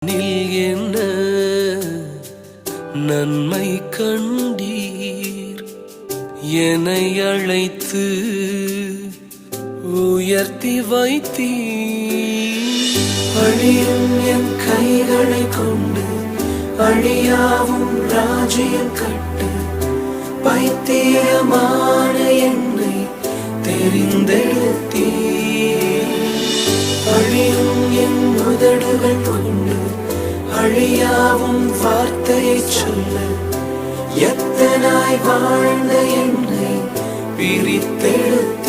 என்ன நன்மை கண்டீர், என்னை அழைத்து உயர்த்தி வைத்தீர். அழியும் என் கைகளை கொண்டு அழியாவும் ராஜ்யம் கட்டு, பைத்தியமான என்னை தெரிந்தெடுத்தீர். அழியும் என் உதடுகள் கொண்டு அழியாவும் வார்த்தையை சொல்ல, எத்தனாய் வாழ்ந்த என்னை பிரித்தெடுத்தீர்.